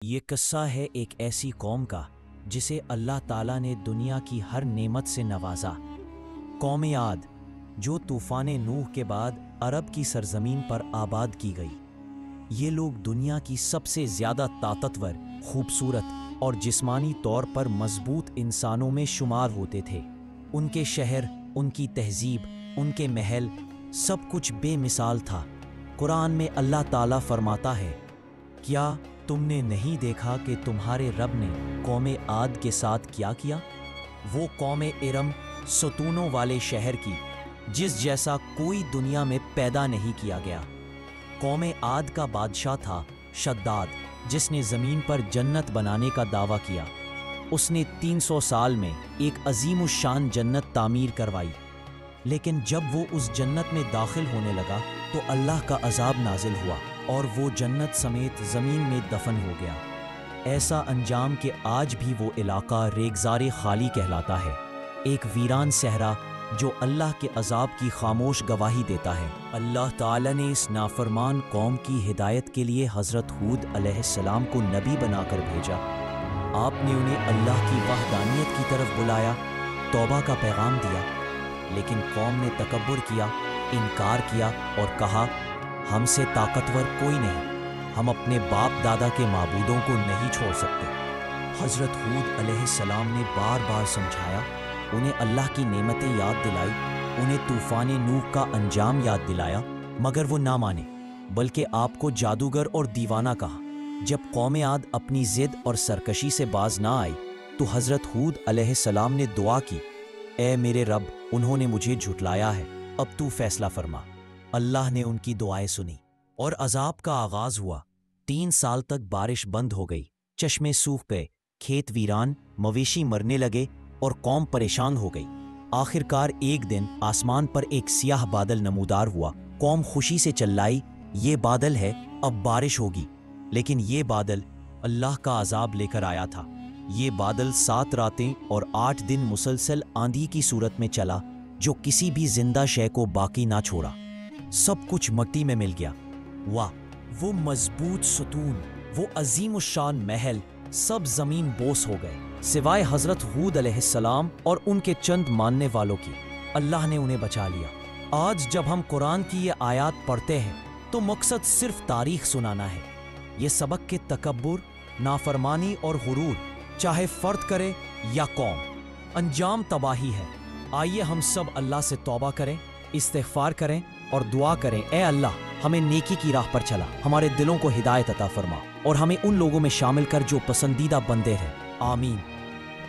یہ قصہ ہے ایک ایسی قوم کا جسے اللہ تعالیٰ نے دنیا کی ہر نعمت سے نوازا۔ قوم عاد جو طوفان نوح کے بعد عرب کی سرزمین پر آباد کی گئی۔ یہ لوگ دنیا کی سب سے زیادہ طاقتور، خوبصورت اور جسمانی طور پر مضبوط انسانوں میں شمار ہوتے تھے۔ ان کے شہر، ان کی تہذیب، ان کے محل، سب کچھ بے مثال تھا۔ قرآن میں اللہ تعالیٰ فرماتا ہے، کیا تم نے نہیں دیکھا کہ تمہارے رب نے قوم عاد کے ساتھ کیا کیا؟ وہ قوم ارم، ستونوں والے شہر کی، جس جیسا کوئی دنیا میں پیدا نہیں کیا گیا۔ قوم عاد کا بادشاہ تھا شداد، جس نے زمین پر جنت بنانے کا دعویٰ کیا۔ اس نے 300 سال میں ایک عظیم الشان جنت تعمیر کروائی، لیکن جب وہ اس جنت میں داخل ہونے لگا تو اللہ کا عذاب نازل ہوا اور وہ جنت سمیت زمین میں دفن ہو گیا۔ ایسا انجام کہ آج بھی وہ علاقہ ریگزار خالی کہلاتا ہے، ایک ویران صحرا جو اللہ کے عذاب کی خاموش گواہی دیتا ہے۔ اللہ تعالیٰ نے اس نافرمان قوم کی ہدایت کے لیے حضرت ہود علیہ السلام کو نبی بنا کر بھیجا۔ آپ نے انہیں اللہ کی وحدانیت کی طرف بلایا، توبہ کا پیغام دیا، لیکن قوم نے تکبر کیا، انکار کیا اور کہا، ہم سے طاقتور کوئی نہیں، ہم اپنے باپ دادا کے معبودوں کو نہیں چھوڑ سکتے۔ حضرت ہود علیہ السلام نے بار بار سمجھایا، انہیں اللہ کی نعمتیں یاد دلائی، انہیں طوفان نوح کا انجام یاد دلایا، مگر وہ نہ مانے، بلکہ آپ کو جادوگر اور دیوانہ کہا۔ جب قوم عاد اپنی ضد اور سرکشی سے باز نہ آئی تو حضرت ہود علیہ السلام نے دعا کی، اے میرے رب، انہوں نے مجھے جھٹلایا ہے، اب تو فیصلہ فرما۔ اللہ نے ان کی دعائیں سنی اور عذاب کا آغاز ہوا۔ 3 سال تک بارش بند ہو گئی، چشمے سوکھ گئے، کھیت ویران، مویشی مرنے لگے اور قوم پریشان ہو گئی۔ آخر کار ایک دن آسمان پر ایک سیاہ بادل نمودار ہوا۔ قوم خوشی سے چلائی، یہ بادل ہے، اب بارش ہوگی۔ لیکن یہ بادل اللہ کا عذاب لے کر آیا تھا۔ یہ بادل 7 راتیں اور 8 دن مسلسل آندھی کی صورت میں چلا، جو کسی بھی زندہ شے کو باقی نہ چھوڑا۔ سب کچھ مٹی میں مل گیا۔ واہ، وہ مضبوط ستون، وہ عظیم الشان محل، سب زمین بوس ہو گئے، سوائے حضرت ہود علیہ السلام اور ان کے چند ماننے والوں کی۔ اللہ نے انہیں بچا لیا۔ آج جب ہم قرآن کی یہ آیات پڑھتے ہیں تو مقصد صرف تاریخ سنانا ہے۔ یہ سبق کہ تکبر، نافرمانی اور غرور، چاہے فرد کرے یا قوم، انجام تباہی ہے۔ آئیے ہم سب اللہ سے توبہ کریں، استغفار کریں اور دعا کریں، اے اللہ، ہمیں نیکی کی راہ پر چلا، ہمارے دلوں کو ہدایت عطا فرما اور ہمیں ان لوگوں میں شامل کر جو پسندیدہ بندے ہیں۔ آمین۔